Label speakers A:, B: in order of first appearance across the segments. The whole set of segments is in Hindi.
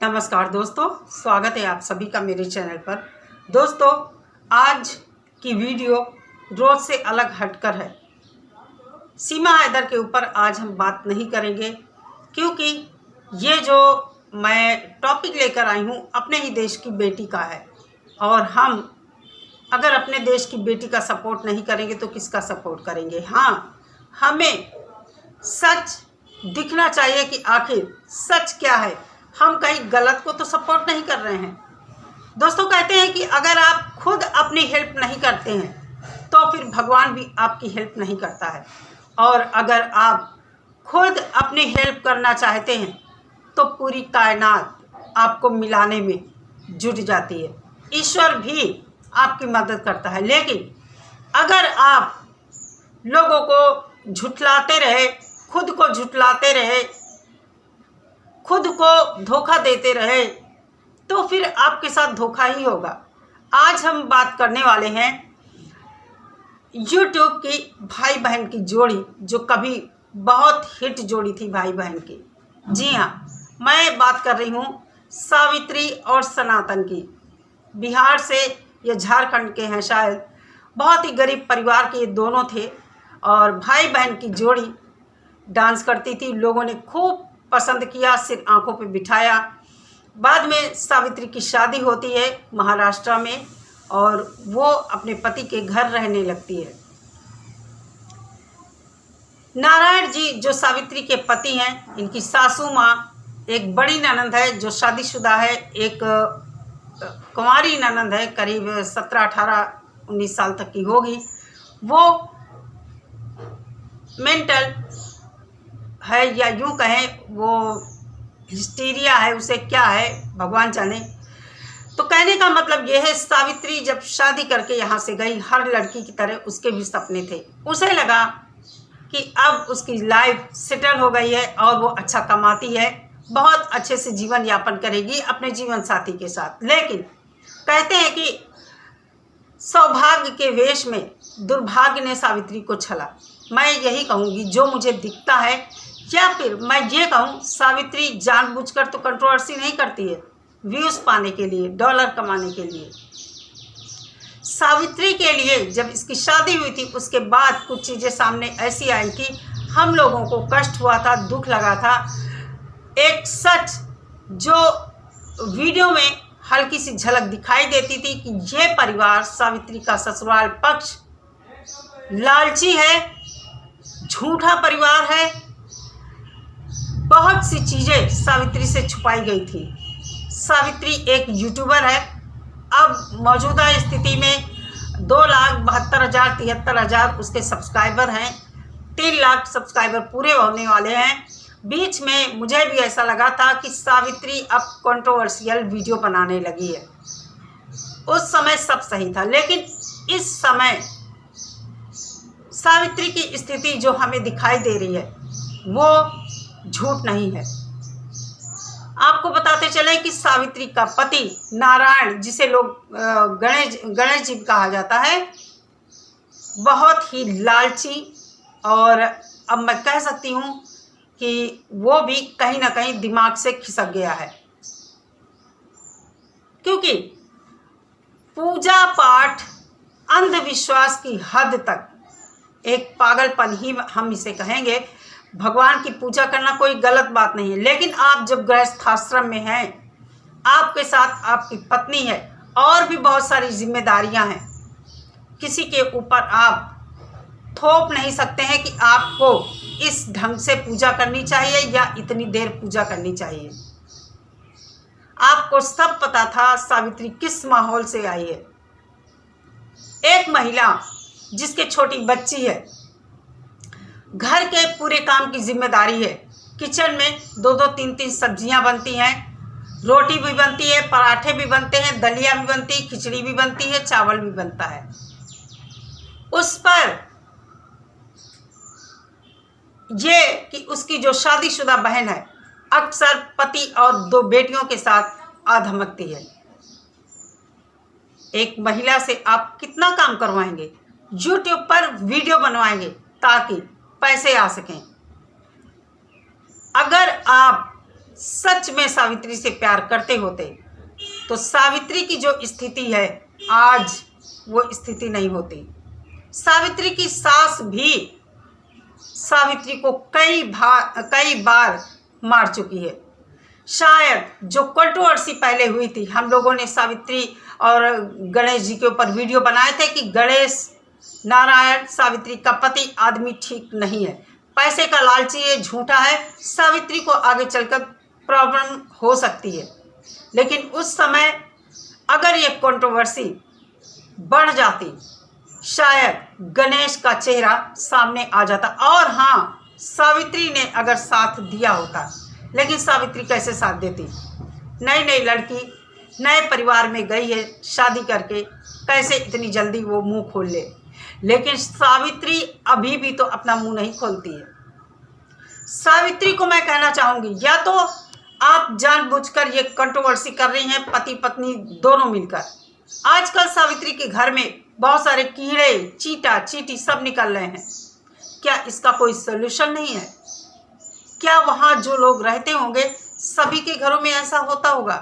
A: नमस्कार दोस्तों, स्वागत है आप सभी का मेरे चैनल पर। दोस्तों, आज की वीडियो रोज से अलग हटकर है। सीमा हैदर के ऊपर आज हम बात नहीं करेंगे, क्योंकि ये जो मैं टॉपिक लेकर आई हूँ अपने ही देश की बेटी का है। और हम अगर अपने देश की बेटी का सपोर्ट नहीं करेंगे तो किसका सपोर्ट करेंगे। हाँ, हमें सच दिखना चाहिए कि आखिर सच क्या है। हम कहीं गलत को तो सपोर्ट नहीं कर रहे हैं। दोस्तों, कहते हैं कि अगर आप खुद अपनी हेल्प नहीं करते हैं तो फिर भगवान भी आपकी हेल्प नहीं करता है। और अगर आप खुद अपनी हेल्प करना चाहते हैं तो पूरी कायनात आपको मिलाने में जुट जाती है। ईश्वर भी आपकी मदद करता है। लेकिन अगर आप लोगों को झुठलाते रहे, खुद को झुठलाते रहे, खुद को धोखा देते रहे, तो फिर आपके साथ धोखा ही होगा। आज हम बात करने वाले हैं YouTube की भाई बहन की जोड़ी, जो कभी बहुत हिट जोड़ी थी भाई बहन की। जी हाँ, मैं बात कर रही हूँ सावित्री और सनातन की। बिहार से या झारखंड के हैं शायद। बहुत ही गरीब परिवार के ये दोनों थे और भाई बहन की जोड़ी डांस करती थी। लोगों ने खूब पसंद किया, सिर आंखों पे बिठाया। बाद में सावित्री की शादी होती है महाराष्ट्र में और वो अपने पति के घर रहने लगती है। नारायण जी जो सावित्री के पति हैं, इनकी सासू माँ एक बड़ी ननंद है जो शादीशुदा है, एक कुंवारी ननंद है, करीब 17, 18, 19 साल तक की होगी। वो मेंटल है या यूँ कहें वो हिस्टीरिया है, उसे क्या है भगवान जाने। तो कहने का मतलब ये है, सावित्री जब शादी करके यहाँ से गई, हर लड़की की तरह उसके भी सपने थे। उसे लगा कि अब उसकी लाइफ सेटल हो गई है और वो अच्छा कमाती है, बहुत अच्छे से जीवन यापन करेगी अपने जीवन साथी के साथ। लेकिन कहते हैं कि सौभाग्य के वेश में दुर्भाग्य ने सावित्री को छला। मैं यही कहूँगी, जो मुझे दिखता है, या फिर मैं ये कहूँ सावित्री जानबूझकर तो कंट्रोवर्सी नहीं करती है, व्यूज़ पाने के लिए, डॉलर कमाने के लिए। सावित्री के लिए जब इसकी शादी हुई थी उसके बाद कुछ चीज़ें सामने ऐसी आई कि हम लोगों को कष्ट हुआ था, दुख लगा था। एक सच जो वीडियो में हल्की सी झलक दिखाई देती थी कि ये परिवार, सावित्री का ससुराल पक्ष लालची है, झूठा परिवार है। बहुत सी चीज़ें सावित्री से छुपाई गई थी। सावित्री एक यूट्यूबर है। अब मौजूदा स्थिति में 2,72,000 उसके सब्सक्राइबर हैं। 3 लाख सब्सक्राइबर पूरे होने वाले हैं। बीच में मुझे भी ऐसा लगा था कि सावित्री अब कंट्रोवर्शियल वीडियो बनाने लगी है। उस समय सब सही था, लेकिन इस समय सावित्री की स्थिति जो हमें दिखाई दे रही है वो झूठ नहीं है। आपको बताते चले कि सावित्री का पति नारायण, जिसे लोग गणेश जी कहा जाता है, बहुत ही लालची और अब मैं कह सकती हूँ कि वो भी कहीं ना कहीं दिमाग से खिसक गया है। क्योंकि पूजा पाठ अंधविश्वास की हद तक एक पागलपन ही हम इसे कहेंगे। भगवान की पूजा करना कोई गलत बात नहीं है, लेकिन आप जब गृहस्थाश्रम में हैं, आपके साथ आपकी पत्नी है और भी बहुत सारी जिम्मेदारियां हैं, किसी के ऊपर आप थोप नहीं सकते हैं कि आपको इस ढंग से पूजा करनी चाहिए या इतनी देर पूजा करनी चाहिए। आपको सब पता था सावित्री किस माहौल से आई है। एक महिला जिसके छोटी बच्ची है, घर के पूरे काम की जिम्मेदारी है, किचन में 2-2, 3-3 सब्जियां बनती हैं, रोटी भी बनती है, पराठे भी बनते हैं, दलिया भी बनती है, खिचड़ी भी बनती है, चावल भी बनता है। उस पर ये कि उसकी जो शादीशुदा बहन है अक्सर पति और 2 बेटियों के साथ आधमकती है। एक महिला से आप कितना काम करवाएंगे, YouTube पर वीडियो बनवाएंगे ताकि पैसे आ सकें। अगर आप सच में सावित्री से प्यार करते होते तो सावित्री की जो स्थिति है आज वो स्थिति नहीं होती। सावित्री की सास भी सावित्री को कई बार मार चुकी है। शायद जो कंट्रोवर्सी पहले हुई थी, हम लोगों ने सावित्री और गणेश जी के ऊपर वीडियो बनाए थे कि गणेश नारायण सावित्री का पति आदमी ठीक नहीं है, पैसे का लालची है, झूठा है, सावित्री को आगे चलकर प्रॉब्लम हो सकती है। लेकिन उस समय अगर ये कंट्रोवर्सी बढ़ जाती, शायद गणेश का चेहरा सामने आ जाता और हाँ, सावित्री ने अगर साथ दिया होता। लेकिन सावित्री कैसे साथ देती? नई लड़की नए परिवार में गई है शादी करके, कैसे इतनी जल्दी वो मुंह खोल ले? लेकिन सावित्री अभी भी तो अपना मुंह नहीं खोलती है। सावित्री को मैं कहना चाहूँगी, या तो आप जानबूझकर ये कंट्रोवर्सी कर रही हैं पति पत्नी दोनों मिलकर। आजकल सावित्री के घर में बहुत सारे कीड़े चीटा चीटी सब निकल रहे हैं। क्या इसका कोई सोल्यूशन नहीं है? क्या वहाँ जो लोग रहते होंगे सभी के घरों में ऐसा होता होगा?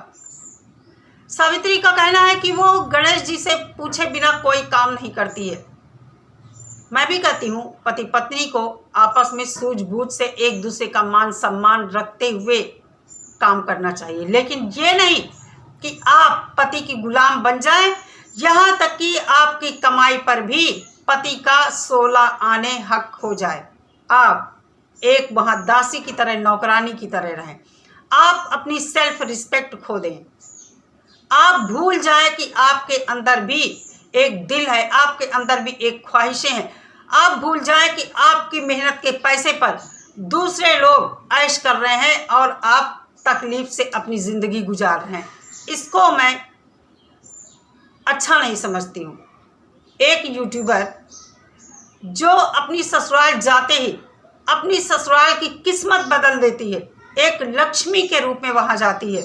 A: सावित्री का कहना है कि वो गणेश जी से पूछे बिना कोई काम नहीं करती है। मैं भी कहती हूँ पति पत्नी को आपस में सूझबूझ से एक दूसरे का मान सम्मान रखते हुए काम करना चाहिए, लेकिन ये नहीं कि आप पति की गुलाम बन जाएं, यहाँ तक कि आपकी कमाई पर भी पति का 16 आने हक हो जाए। आप एक वहाँ दासी की तरह, नौकरानी की तरह रहें। आप अपनी सेल्फ रिस्पेक्ट खो दें। आप भूल जाएं कि आपके अंदर भी एक दिल है, आपके अंदर भी एक ख्वाहिशें हैं। आप भूल जाएं कि आपकी मेहनत के पैसे पर दूसरे लोग ऐश कर रहे हैं और आप तकलीफ से अपनी ज़िंदगी गुजार रहे हैं। इसको मैं अच्छा नहीं समझती हूँ। एक यूट्यूबर जो अपनी ससुराल जाते ही अपनी ससुराल की किस्मत बदल देती है, एक लक्ष्मी के रूप में वहाँ जाती है।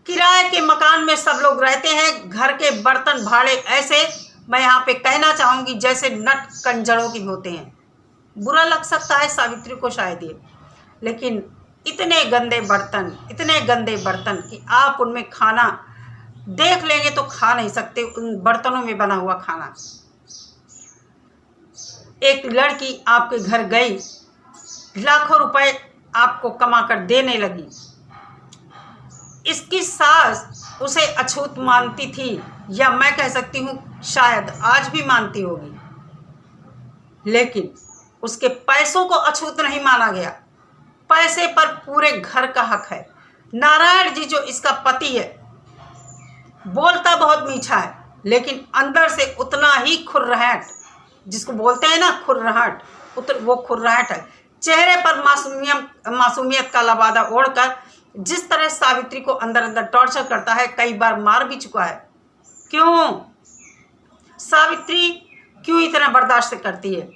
A: किराए के मकान में सब लोग रहते हैं, घर के बर्तन भाड़े ऐसे, मैं यहाँ पे कहना चाहूँगी, जैसे नट कंजरों की होते हैं। बुरा लग सकता है सावित्री को शायद ये, लेकिन इतने गंदे बर्तन कि आप उनमें खाना देख लेंगे तो खा नहीं सकते, उन बर्तनों में बना हुआ खाना। एक लड़की आपके घर गई, लाखों रुपए आपको कमा कर देने लगी। इसकी सास उसे अछूत मानती थी, या मैं कह सकती हूँ शायद आज भी मानती होगी, लेकिन उसके पैसों को अछूत नहीं माना गया। पैसे पर पूरे घर का हक है। नारायण जी जो इसका पति है, बोलता बहुत मीठा है, लेकिन अंदर से उतना ही खुर्रहट, जिसको बोलते हैं ना खुर्रहट, वो खुर्रहट है। चेहरे पर मासूमियत का लबादा ओढ़कर जिस तरह सावित्री को अंदर अंदर टॉर्चर करता है, कई बार मार भी चुका है। क्यों सावित्री क्यों इतना बर्दाश्त करती है?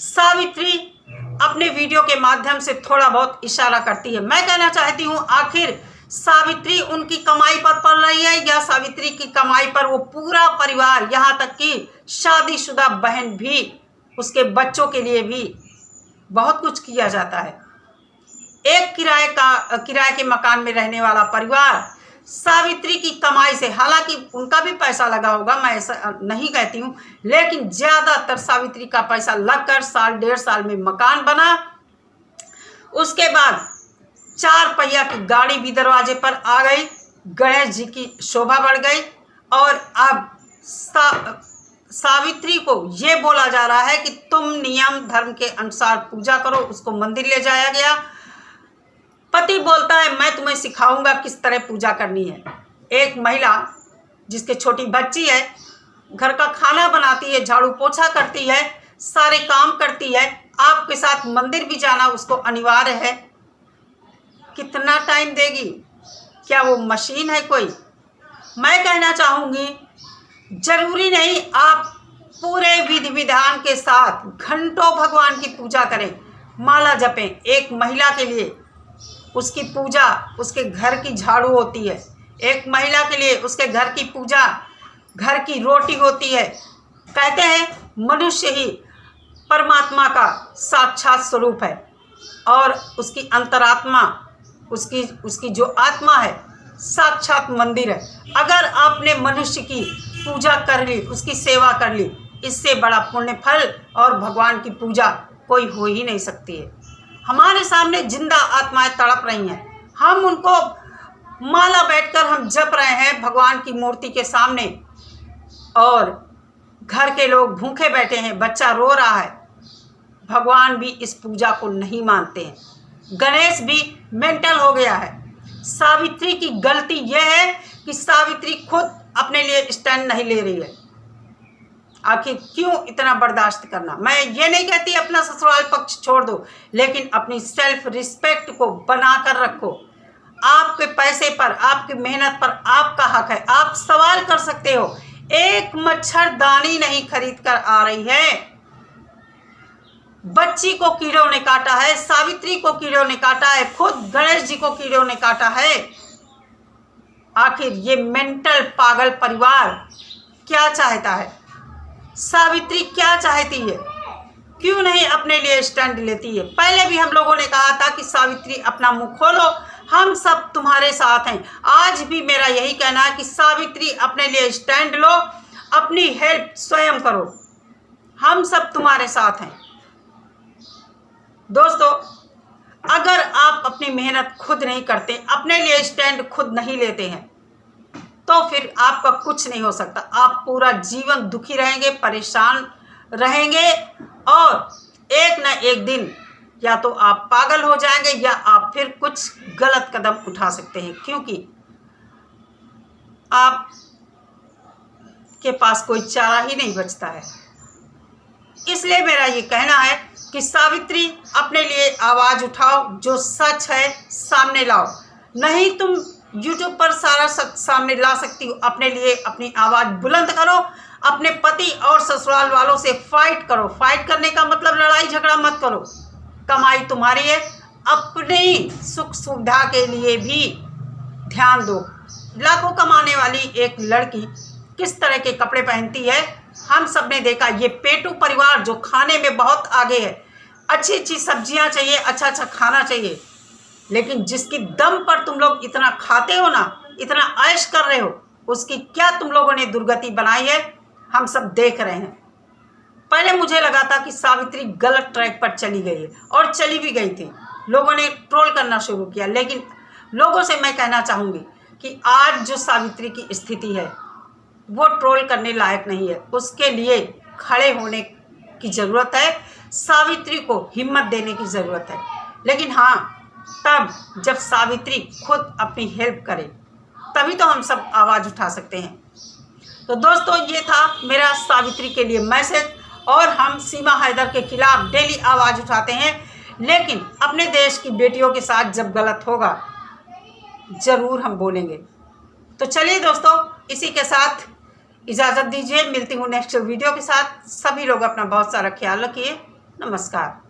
A: सावित्री अपने वीडियो के माध्यम से थोड़ा बहुत इशारा करती है। मैं कहना चाहती हूँ, आखिर सावित्री उनकी कमाई पर पल रही है, या सावित्री की कमाई पर वो पूरा परिवार, यहाँ तक कि शादीशुदा बहन भी, उसके बच्चों के लिए भी बहुत कुछ किया जाता है। एक किराए के मकान में रहने वाला परिवार सावित्री की कमाई से, हालांकि उनका भी पैसा लगा होगा, मैं ऐसा नहीं कहती हूँ, लेकिन ज़्यादातर सावित्री का पैसा लगकर साल 1.5 साल में मकान बना। उसके बाद 4 पहिया की गाड़ी भी दरवाजे पर आ गई, गणेश जी की शोभा बढ़ गई, और अब सावित्री को ये बोला जा रहा है कि तुम नियम धर्म के अनुसार पूजा करो। उसको मंदिर ले जाया गया। पति बोलता है मैं तुम्हें सिखाऊंगा किस तरह पूजा करनी है। एक महिला जिसके छोटी बच्ची है, घर का खाना बनाती है, झाड़ू पोछा करती है, सारे काम करती है, आपके साथ मंदिर भी जाना उसको अनिवार्य है। कितना टाइम देगी? क्या वो मशीन है कोई? मैं कहना चाहूँगी, जरूरी नहीं आप पूरे विधि विधान के साथ घंटों भगवान की पूजा करें, माला जपें। एक महिला के लिए उसकी पूजा उसके घर की झाड़ू होती है। एक महिला के लिए उसके घर की पूजा घर की रोटी होती है। कहते हैं मनुष्य ही परमात्मा का साक्षात स्वरूप है और उसकी अंतरात्मा उसकी उसकी जो आत्मा है साक्षात मंदिर है। अगर आपने मनुष्य की पूजा कर ली, उसकी सेवा कर ली, इससे बड़ा पुण्य फल और भगवान की पूजा कोई हो ही नहीं सकती है। हमारे सामने जिंदा आत्माएं तड़प रही हैं, हम उनको माला बैठकर हम जप रहे हैं भगवान की मूर्ति के सामने, और घर के लोग भूखे बैठे हैं, बच्चा रो रहा है। भगवान भी इस पूजा को नहीं मानते हैं। गणेश भी मेंटल हो गया है। सावित्री की गलती यह है कि सावित्री खुद अपने लिए स्टैंड नहीं ले रही है। आखिर क्यों इतना बर्दाश्त करना? मैं ये नहीं कहती अपना ससुराल पक्ष छोड़ दो, लेकिन अपनी सेल्फ रिस्पेक्ट को बना कर रखो। आपके पैसे पर, आपकी मेहनत पर आपका हक है। आप सवाल कर सकते हो। एक मच्छरदानी नहीं खरीद कर आ रही है। बच्ची को कीड़ों ने काटा है, सावित्री को कीड़ों ने काटा है, खुद गणेश जी को कीड़ों ने काटा है। आखिर ये मेंटल पागल परिवार क्या चाहता है? सावित्री क्या चाहती है? क्यों नहीं अपने लिए स्टैंड लेती है? पहले भी हम लोगों ने कहा था कि सावित्री अपना मुंह खोलो, हम सब तुम्हारे साथ हैं। आज भी मेरा यही कहना है कि सावित्री अपने लिए स्टैंड लो, अपनी हेल्प स्वयं करो, हम सब तुम्हारे साथ हैं। दोस्तों, अगर आप अपनी मेहनत खुद नहीं करते, अपने लिए स्टैंड खुद नहीं लेते हैं, तो फिर आपका कुछ नहीं हो सकता। आप पूरा जीवन दुखी रहेंगे, परेशान रहेंगे, और एक न एक दिन या तो आप पागल हो जाएंगे या आप फिर कुछ गलत कदम उठा सकते हैं, क्योंकि आप के पास कोई चारा ही नहीं बचता है। इसलिए मेरा ये कहना है कि सावित्री अपने लिए आवाज़ उठाओ, जो सच है सामने लाओ। नहीं तुम YouTube पर सारा सच सामने ला सकती हो, अपने लिए अपनी आवाज़ बुलंद करो, अपने पति और ससुराल वालों से फाइट करो। फाइट करने का मतलब लड़ाई झगड़ा मत करो। कमाई तुम्हारी है, अपनी सुख सुविधा के लिए भी ध्यान दो। लाखों कमाने वाली एक लड़की किस तरह के कपड़े पहनती है हम सब ने देखा। ये पेटू परिवार जो खाने में बहुत आगे है, अच्छी अच्छी सब्जियां चाहिए, अच्छा अच्छा खाना चाहिए, लेकिन जिसकी दम पर तुम लोग इतना खाते हो ना, इतना ऐश कर रहे हो, उसकी क्या तुम लोगों ने दुर्गति बनाई है हम सब देख रहे हैं। पहले मुझे लगा था कि सावित्री गलत ट्रैक पर चली गई है, और चली भी गई थी। लोगों ने ट्रोल करना शुरू किया, लेकिन लोगों से मैं कहना चाहूँगी कि आज जो सावित्री की स्थिति है वो ट्रोल करने लायक नहीं है। उसके लिए खड़े होने की ज़रूरत है, सावित्री को हिम्मत देने की ज़रूरत है। लेकिन हाँ, तब जब सावित्री खुद अपनी हेल्प करे, तभी तो हम सब आवाज़ उठा सकते हैं। तो दोस्तों, ये था मेरा सावित्री के लिए मैसेज। और हम सीमा हैदर के खिलाफ डेली आवाज़ उठाते हैं, लेकिन अपने देश की बेटियों के साथ जब गलत होगा ज़रूर हम बोलेंगे। तो चलिए दोस्तों, इसी के साथ इजाज़त दीजिए। मिलती हूँ नेक्स्ट वीडियो के साथ। सभी लोग अपना बहुत सारा ख्याल रखिए। नमस्कार।